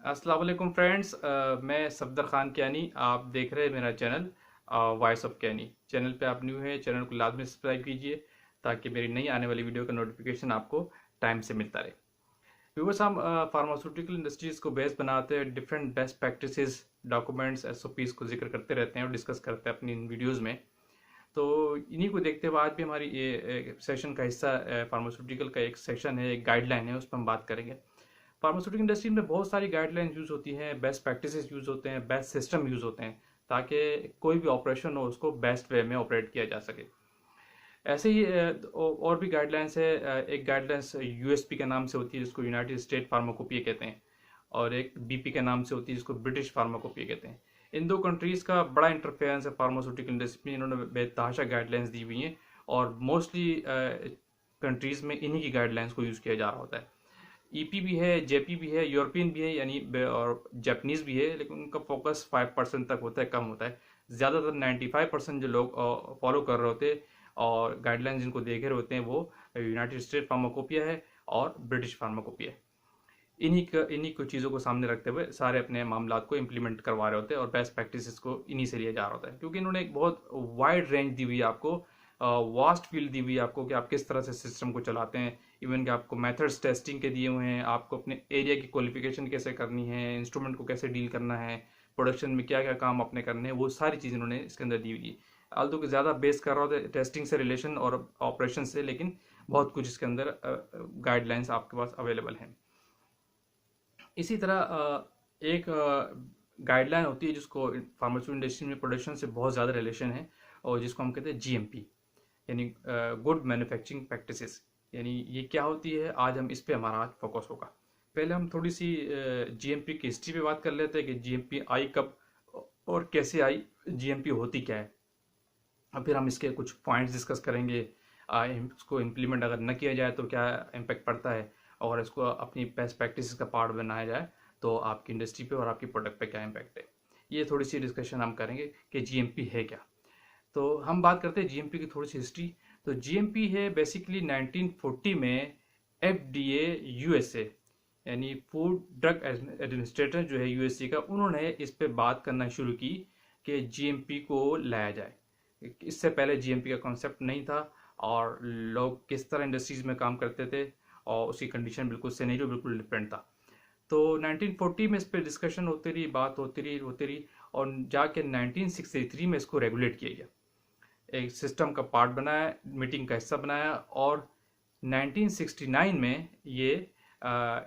अस्सलाम वालेकुम फ्रेंड्स। मैं सफदर ख़ान कियानी। आप देख रहे हैं मेरा channel voice of Kiani. Channel पे आप न्यू हैं, चैनल को लाजमी सब्सक्राइब कीजिए ताकि मेरी नई आने वाली वीडियो का नोटिफिकेशन आपको टाइम से मिलता रहे। व्यूअर्स, हम फार्मास्यूटिकल इंडस्ट्रीज़ को बेस बनाते हैं, different best practices, documents, SOPs को जिक्र करते रहते हैं और डिस्कस करते हैं अपनी इन वीडियोज़ में। तो इन्हीं को देखते हुए आज भी हमारी ये सेशन का हिस्सा फार्मास्यूटिकल का एक सेशन है, एक गाइडलाइन है, उस पर हम बात करेंगे। फार्मास्यूटिकल इंडस्ट्री में बहुत सारी गाइडलाइंस यूज़ होती हैं, बेस्ट प्रैक्टिसेस यूज़ होते हैं, बेस्ट सिस्टम यूज़ होते हैं ताकि कोई भी ऑपरेशन हो उसको बेस्ट वे में ऑपरेट किया जा सके। ऐसे ही और भी गाइडलाइंस है। एक गाइडलाइंस यूएसपी के नाम से होती है जिसको यूनाइटेड स्टेट फार्माकोपिया कहते हैं, और एक बीपी के नाम से होती है जिसको ब्रिटिश फार्माकोपिया कहते हैं। इन दो कंट्रीज़ का बड़ा इंटरफेरेंस है फार्मास्यूटिकल इंडस्ट्री में। इन्होंने बेतहाशा गाइडलाइंस दी हुई हैं और मोस्टली कंट्रीज़ में इन्हीं की गाइडलाइंस को यूज़ किया जा रहा होता है। ईपी भी है, जेपी भी है, यूरोपियन भी है, यानी और जापानीज़ भी है, लेकिन उनका फोकस 5% तक होता है, कम होता है। ज़्यादातर 95% जो लोग फॉलो कर रहे होते हैं और गाइडलाइंस जिनको देखे रहे होते हैं वो यूनाइटेड स्टेट फार्माकोपिया है और ब्रिटिश फार्माकोपिया है। इन्हीं को चीज़ों को सामने रखते हुए सारे अपने मामला को इम्प्लीमेंट करवा रहे होते हैं और बेस्ट प्रैक्टिसेस को इन्हीं से लिया जा रहा होता है, क्योंकि इन्होंने एक बहुत वाइड रेंज दी हुई है आपको, वास्ट फील्ड दी हुई है आपको कि आप किस तरह से सिस्टम को चलाते हैं। इवन कि आपको मेथड्स टेस्टिंग के दिए हुए हैं, आपको अपने एरिया की क्वालिफिकेशन कैसे करनी है, इंस्ट्रूमेंट को कैसे डील करना है, प्रोडक्शन में क्या क्या काम अपने करने हैं, वो सारी चीज़ इन्होंने इसके अंदर दी हुई है। आल्दो कि ज़्यादा बेस कर रहा होता है टेस्टिंग से रिलेशन और ऑपरेशन से, लेकिन बहुत कुछ इसके अंदर गाइडलाइंस आपके पास अवेलेबल हैं। इसी तरह एक गाइडलाइन होती है जिसको फार्मास्यूटिकल इंडस्ट्री में प्रोडक्शन से बहुत ज़्यादा रिलेशन है, और जिसको हम कहते हैं जीएमपी, यानी गुड मैन्युफैक्चरिंग प्रैक्टिसेस। यानी ये क्या होती है, आज हम इस पे हमारा आज फोकस होगा। पहले हम थोड़ी सी जीएमपी की हिस्ट्री पे बात कर लेते हैं कि जीएमपी आई कब और कैसे आई, जीएमपी होती क्या है, और फिर हम इसके कुछ पॉइंट्स डिस्कस करेंगे। इसको इम्प्लीमेंट अगर न किया जाए तो क्या इम्पेक्ट पड़ता है, और इसको अपनी बेस्ट प्रैक्टिस का पार्ट बनाया जाए तो आपकी इंडस्ट्री पे और आपकी प्रोडक्ट पे क्या इम्पैक्ट है। ये थोड़ी सी डिस्कशन हम करेंगे कि जीएमपी है क्या। तो हम बात करते हैं जीएमपी की थोड़ी सी हिस्ट्री। तो जीएमपी है बेसिकली 1940 में एफडीए यूएसए, यानी फूड ड्रग एडमिनिस्ट्रेटर जो है यूएसए का, उन्होंने इस पे बात करना शुरू की कि जीएमपी को लाया जाए। इससे पहले जीएमपी का कॉन्सेप्ट नहीं था और लोग किस तरह इंडस्ट्रीज में काम करते थे और उसकी कंडीशन बिल्कुल सिनेरियो बिल्कुल डिफरेंट था। तो 1940 में इस पर डिस्कशन होती रही, बात होती रही, और जाके 1963 में इसको रेगुलेट किया गया, एक सिस्टम का पार्ट बनाया, मीटिंग का हिस्सा बनाया, और 1969 में ये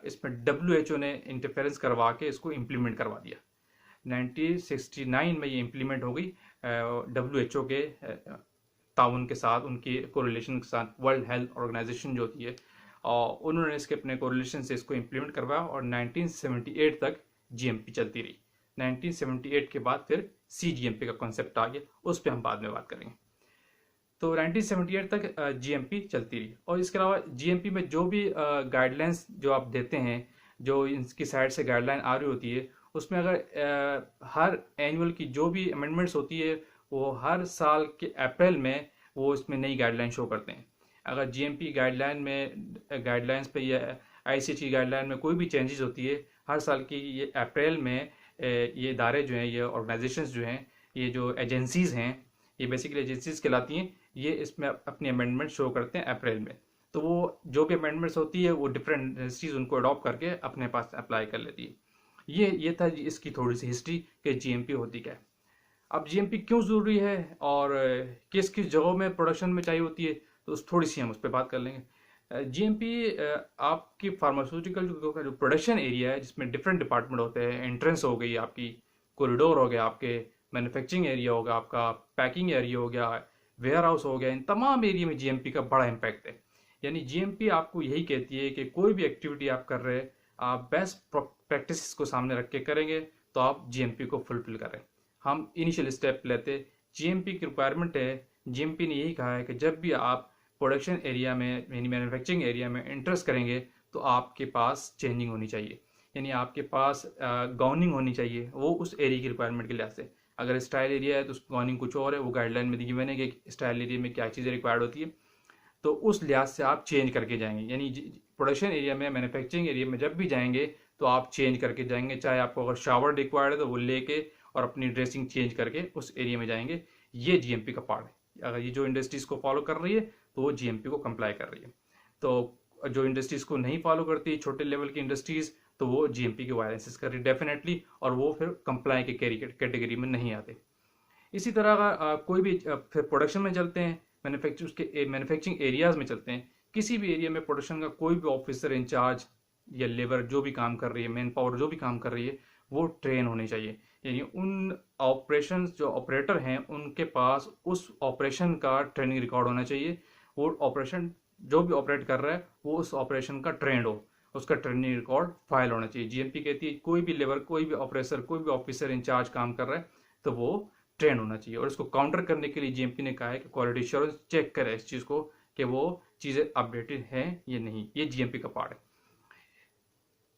इसमें डब्ल्यू ने इंटरफेरेंस करवा के इसको इम्प्लीमेंट करवा दिया। 1969 में ये इम्प्लीमेंट हो गई डब्ल्यू के ताउन के साथ, उनके कोरिलेशन के साथ। वर्ल्ड हेल्थ ऑर्गेनाइजेशन जो होती है, और उन्होंने इसके अपने कोरिलेशन से इसको इम्प्लीमेंट करवाया, और 1978 तक जीएमपी चलती रही। 1978 के बाद फिर सीजीएमपी का कॉन्सेप्ट आ गया, उस पर हम बाद में बात करेंगे। तो 1978 तक जीएमपी चलती रही, और इसके अलावा जीएमपी में जो भी गाइडलाइंस जो आप देते हैं, जो इनकी साइड से गाइडलाइन आ रही होती है, उसमें अगर हर एनुअल की जो भी अमेंडमेंट्स होती है वो हर साल के अप्रैल में वो इसमें नई गाइडलाइन शो करते हैं। अगर जीएमपी गाइडलाइन में गाइडलाइंस पे या आईसीटी गाइडलाइन में कोई भी चेंजेस होती है, हर साल की ये अप्रैल में ये इदारे जो हैं, ये ऑर्गेनाइजेशंस जो हैं, ये जो एजेंसीज़ हैं, ये बेसिकली एजेंसीज कहलाती हैं, ये इसमें अपनी अमेंडमेंट शो करते हैं अप्रैल में। तो वो जो भी अमेंडमेंट्स होती है वो डिफरेंट एजेंसीज उनको अडॉप्ट करके अपने पास अप्लाई कर लेती है। ये था इसकी थोड़ी सी हिस्ट्री कि जीएमपी होती क्या है। अब जीएमपी क्यों ज़रूरी है और किस किस जगहों में प्रोडक्शन में चाहिए होती है, तो थोड़ी सी हम उस पर बात कर लेंगे। जीएमपी आपकी फार्मास्यूटिकल जो प्रोडक्शन एरिया है, जिसमें डिफरेंट डिपार्टमेंट होते हैं, एंट्रेंस हो गई आपकी, कॉरिडोर हो गया आपके, मैन्युफैक्चरिंग एरिया होगा आपका, पैकिंग एरिया हो गया, वेयर हाउस हो गया, इन तमाम एरिया में जीएमपी का बड़ा इम्पैक्ट है। यानी जीएमपी आपको यही कहती है कि कोई भी एक्टिविटी आप कर रहे हैं, आप बेस्ट प्रैक्टिस को सामने रख के करेंगे तो आप जीएमपी को फुलफिल करें। हम इनिशियल स्टेप लेते, जीएमपी की रिक्वायरमेंट है। जीएमपी ने यही कहा है कि जब भी आप प्रोडक्शन एरिया में यानी मैन्युफैक्चरिंग एरिया में इंटरेस्ट करेंगे तो आपके पास चेंजिंग होनी चाहिए, यानी आपके पास गाउनिंग होनी चाहिए, वो उस एरिया की रिक्वायरमेंट के लिहाज से। अगर स्टाइल एरिया है तो उसकी गाउनिंग कुछ और है, वो गाइडलाइन में गिवन है कि स्टाइल एरिया में क्या चीज़ें रिक्वायर्ड होती है, तो उस लिहाज से आप चेंज करके जाएंगे। यानी प्रोडक्शन एरिया में, मैन्युफैक्चरिंग एरिया में जब भी जाएंगे तो आप चेंज करके जाएंगे। चाहे आपको अगर शावर रिक्वायर्ड है तो वो लेके और अपनी ड्रेसिंग चेंज करके उस एरिया में जाएंगे। ये जीएमपी का पार्ट है। अगर ये जो इंडस्ट्रीज को फॉलो कर रही है तो वो जीएमपी को कंप्लाई कर रही है। तो जो इंडस्ट्रीज को नहीं फॉलो करती, छोटे लेवल की इंडस्ट्रीज, तो वो जीएमपी के वायलेंसेस कर रही डेफिनेटली, और वो फिर कंप्लाई के कैटेगरी में नहीं आते। इसी तरह का कोई भी फिर प्रोडक्शन में चलते हैं, मैन्युफैक्चरिंग एरियाज में चलते हैं। किसी भी एरिया में प्रोडक्शन का कोई भी ऑफिसर इंचार्ज या लेबर जो भी काम कर रही है, मैन पावर जो भी काम कर रही है, वो ट्रेन होनी चाहिए। यानी उन ऑपरेशन जो ऑपरेटर हैं उनके पास उस ऑपरेशन का ट्रेनिंग रिकॉर्ड होना चाहिए। वो ऑपरेशन जो भी ऑपरेट कर रहा है वो उस ऑपरेशन का ट्रेंड हो, उसका ट्रेनिंग रिकॉर्ड फाइल होना चाहिए। जीएमपी कहती है कोई भी लेबर, कोई भी ऑपरेटर, कोई भी ऑफिसर इंचार्ज काम कर रहा है तो वो ट्रेंड होना चाहिए। और इसको काउंटर करने के लिए जीएमपी ने कहा है कि क्वालिटी एश्योरेंस चेक करे इस चीज़ को कि वो चीज़ें अपडेटेड हैं या नहीं। ये जीएमपी का पार्ट है।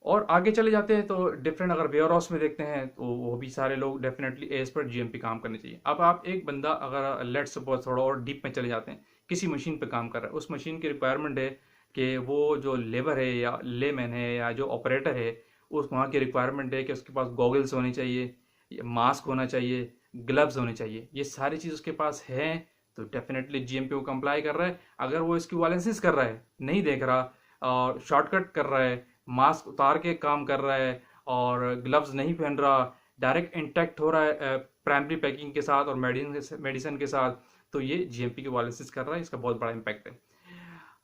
और आगे चले जाते हैं तो डिफरेंट अगर वेयर हाउस में देखते हैं तो वो भी सारे लोग डेफिनेटली एज पर जीएमपी काम करने चाहिए। अब आप एक बंदा अगर लेट्स सपोज थोड़ा और डीप में चले जाते हैं, किसी मशीन पे काम कर रहा है, उस मशीन की रिक्वायरमेंट है कि वो जो लेबर है या लेमैन है या जो ऑपरेटर है, उस वहाँ की रिक्वायरमेंट है कि उसके पास गॉगल्स होने चाहिए, मास्क होना चाहिए, ग्लव्स होने चाहिए। ये सारी चीज़ उसके पास है तो डेफिनेटली जीएमपी को कंप्लाई कर रहा है। अगर वो इसकी वायलेंसेस कर रहा है, नहीं देख रहा और शॉर्टकट कर रहा है, मास्क उतार के काम कर रहा है और ग्लव्स नहीं पहन रहा, डायरेक्ट इंटैक्ट हो रहा है प्राइमरी पैकिंग के साथ और मेडिसिन के साथ, तो ये जीएमपी के वायलेंसेस कर रहा है। इसका बहुत बड़ा इम्पैक्ट है।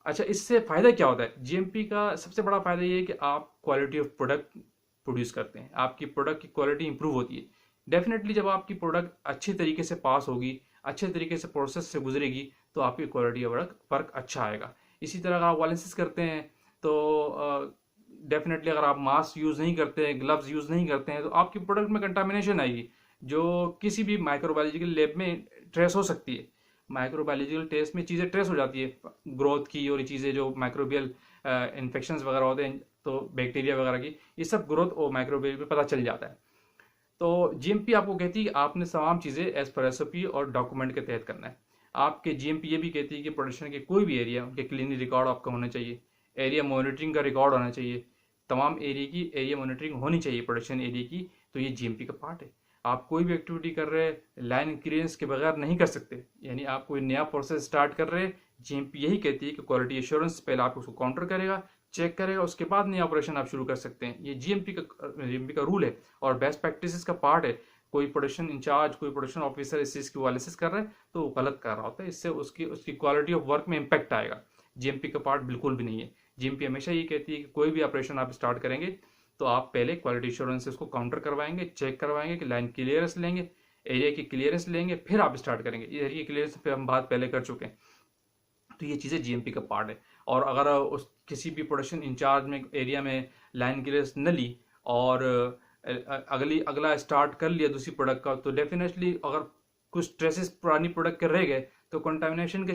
अच्छा, इससे फ़ायदा क्या होता है? जीएमपी का सबसे बड़ा फ़ायदा ये है कि आप क्वालिटी ऑफ प्रोडक्ट प्रोड्यूस करते हैं, आपकी प्रोडक्ट की क्वालिटी इंप्रूव होती है। डेफिनेटली जब आपकी प्रोडक्ट अच्छे तरीके से पास होगी, अच्छे तरीके से प्रोसेस से गुजरेगी, तो आपकी क्वालिटी वर्क अच्छा आएगा। इसी तरह अगर आप वायलेंसेस करते हैं तो डेफिनेटली अगर आप मास्क यूज़ नहीं करते हैं, ग्लव्स यूज़ नहीं करते हैं, तो आपकी प्रोडक्ट में कंटामिनेशन आएगी जो किसी भी माइक्रोबायोलॉजिकल लैब में ट्रेस हो सकती है। माइक्रोबायोलॉजिकल टेस्ट में चीज़ें ट्रेस हो जाती है, ग्रोथ की और ये चीज़ें जो माइक्रोबियल इन्फेक्शंस वगैरह होते हैं, तो बैक्टीरिया वगैरह की, ये सब ग्रोथ और माइक्रोबियल में पता चल जाता है। तो जीएमपी आपको कहती है कि आपने तमाम चीज़ें एज पर एसओपी और डॉक्यूमेंट के तहत करना है। आपके जीएमपी ये भी कहती है कि प्रोडक्शन के कोई भी एरिया उनके क्लीनिंग रिकॉर्ड आपका होना चाहिए, एरिया मॉनिटरिंग का रिकॉर्ड होना चाहिए, तमाम एरिया की एरिया मॉनिटरिंग होनी चाहिए प्रोडक्शन एरिया की। तो ये जीएमपी का पार्ट है। आप कोई भी एक्टिविटी कर रहे हैं लाइन क्लियरेंस के बगैर नहीं कर सकते। यानी आप कोई नया प्रोसेस स्टार्ट कर रहे हैं, जीएमपी यही कहती है कि क्वालिटी एश्योरेंस पहले आप उसको काउंटर करेगा, चेक करेगा, उसके बाद नया ऑपरेशन आप शुरू कर सकते हैं। ये जीएमपी का रूल है और बेस्ट प्रैक्टिसेस का पार्ट है। कोई प्रोडक्शन इंचार्ज, कोई प्रोडक्शन ऑफिसर इस चीज़ की वायलेंसेस कर रहा है तो वो गलत कर रहा होता है। इससे उसकी क्वालिटी ऑफ वर्क में इम्पैक्ट आएगा। जीएमपी का पार्ट बिल्कुल भी नहीं है। जीएमपी हमेशा ये कहती है कि कोई भी ऑपरेशन आप स्टार्ट करेंगे तो आप पहले क्वालिटी एश्योरेंस उसको काउंटर करवाएंगे, चेक करवाएंगे कि लाइन क्लियरेंस लेंगे, एरिया की क्लियरेंस लेंगे, फिर आप स्टार्ट करेंगे। एरिया क्लियरेंस पे हम बात पहले कर चुके हैं। तो ये चीज़ें जीएमपी का पार्ट है। और अगर उस किसी भी प्रोडक्शन इंचार्ज में एरिया में लाइन क्लियरेंस न ली और अगला स्टार्ट कर लिया दूसरी प्रोडक्ट का, तो डेफिनेटली अगर कुछ ट्रेसेस पुरानी प्रोडक्ट के रह गए तो कंटामिनेशन के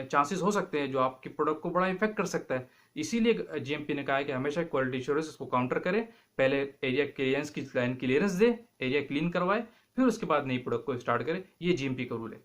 चांसेस हो सकते हैं जो आपकी प्रोडक्ट को बड़ा इफेक्ट कर सकता है। इसीलिए जीएमपी ने कहा है कि हमेशा क्वालिटी एश्योरेंस इसको काउंटर करें, पहले एरिया क्लियरेंस की लाइन क्लियरेंस दे, एरिया क्लीन करवाए, फिर उसके बाद नई प्रोडक्ट को स्टार्ट करें। ये जीएमपी का रूल है।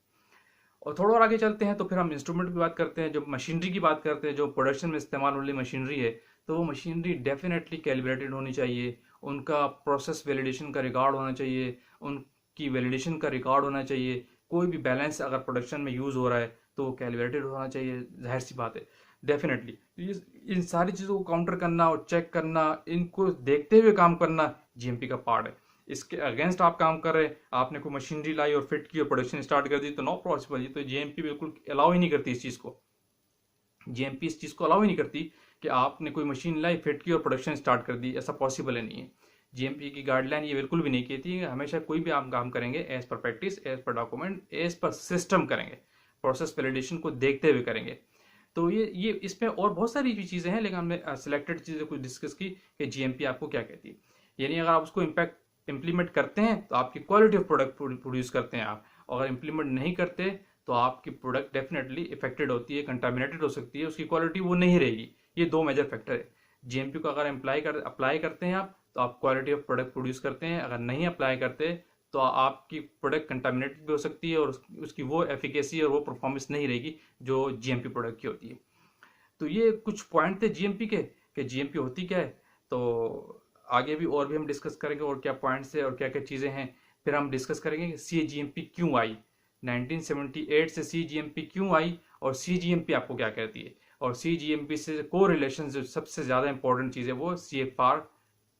और थोड़ा और आगे चलते हैं तो फिर हम इंस्ट्रूमेंट की बात करते हैं, जो मशीनरी की बात करते हैं, जो प्रोडक्शन में इस्तेमाल होने वाली मशीनरी है, तो वो मशीनरी डेफिनेटली कैलिब्रेटेड होनी चाहिए, उनका प्रोसेस वैलिडेशन का रिकॉर्ड होना चाहिए, उनकी वैलिडेशन का रिकॉर्ड होना चाहिए। कोई भी बैलेंस अगर प्रोडक्शन में यूज़ हो रहा है तो वो कैलिब्रेटेड होना चाहिए, जाहिर सी बात है। डेफिनेटली इन सारी चीज़ों को काउंटर करना और चेक करना, इनको देखते हुए काम करना जीएमपी का पार्ट है। इसके अगेंस्ट आप काम कर रहे हैं, आपने कोई मशीनरी लाई और फिट की और प्रोडक्शन स्टार्ट कर दी, तो नो पॉसिबल। ये तो जीएमपी बिल्कुल अलाउ ही नहीं करती इस चीज़ को। जीएमपी इस चीज़ को अलाउ ही नहीं करती कि आपने कोई मशीन लाई, फिट की और प्रोडक्शन स्टार्ट कर दी। ऐसा पॉसिबल है नहीं है। जीएमपी की गाइडलाइन ये बिल्कुल भी नहीं कहती है। हमेशा कोई भी आप काम करेंगे as per practice, as per document, as per system करेंगे, प्रोसेस वैलिडेशन को देखते हुए करेंगे। तो ये इसमें और बहुत सारी भी चीज़ें हैं, लेकिन हमने सिलेक्टेड चीज़ें कुछ डिस्कस की कि जीएमपी आपको क्या कहती है। यानी अगर आप उसको इम्प्लीमेंट करते हैं तो आपकी क्वालिटी ऑफ प्रोडक्ट प्रोड्यूस करते हैं आप। अगर इम्प्लीमेंट नहीं करते तो आपकी प्रोडक्ट डेफिनेटली इफेक्टेड होती है, कंटामिनेटेड हो सकती है, उसकी क्वालिटी वो नहीं रहेगी। ये दो मेजर फैक्टर है। जीएमपी को अगर अप्लाई करते हैं आप तो आप क्वालिटी ऑफ प्रोडक्ट प्रोड्यूस करते हैं। अगर नहीं अप्लाई करते तो आपकी प्रोडक्ट कंटामिनेटेड भी हो सकती है और उसकी वो एफिकेसी और वो परफॉर्मेंस नहीं रहेगी जो जीएमपी प्रोडक्ट की होती है। तो ये कुछ पॉइंट थे जीएमपी के कि जीएमपी होती क्या है। तो आगे भी और भी हम डिस्कस करेंगे और क्या पॉइंट्स है और क्या क्या चीज़ें हैं। फिर हम डिस्कस करेंगे कि CGMP क्यों आई, 1978 से CGMP क्यों आई, और CGMP आपको क्या कहती है, और CGMP से को रिलेशन जो सबसे ज़्यादा इंपॉर्टेंट चीज़ है वो CFR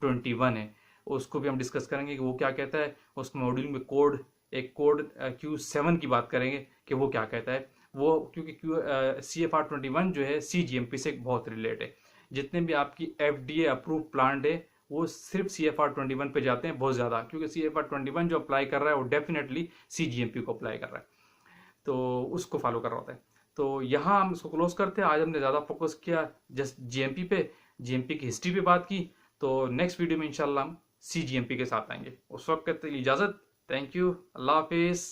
21 है, उसको भी हम डिस्कस करेंगे कि वो क्या कहता है। उस मॉड्यूल में कोड, एक कोड Q7 की बात करेंगे कि वो क्या कहता है वो, क्योंकि CFR 21 जो है CGMP से बहुत रिलेट है। जितने भी आपकी FDA अप्रूव प्लांट है वो सिर्फ CFR 21 पे जाते हैं बहुत ज़्यादा, क्योंकि CFR 21 जो अप्लाई कर रहा है वो डेफिनेटली CGMP को अप्लाई कर रहा है, तो उसको फॉलो कर रहा होता है। तो यहाँ हम इसको क्लोज करते हैं। आज हमने ज़्यादा फोकस किया जस्ट GMP पे, GMP की हिस्ट्री पे बात की। तो नेक्स्ट वीडियो में इंशाल्लाह हम CGMP के साथ आएंगे। उस वक्त के लिए इजाज़त। थैंक यू, अल्लाह हाफिज़।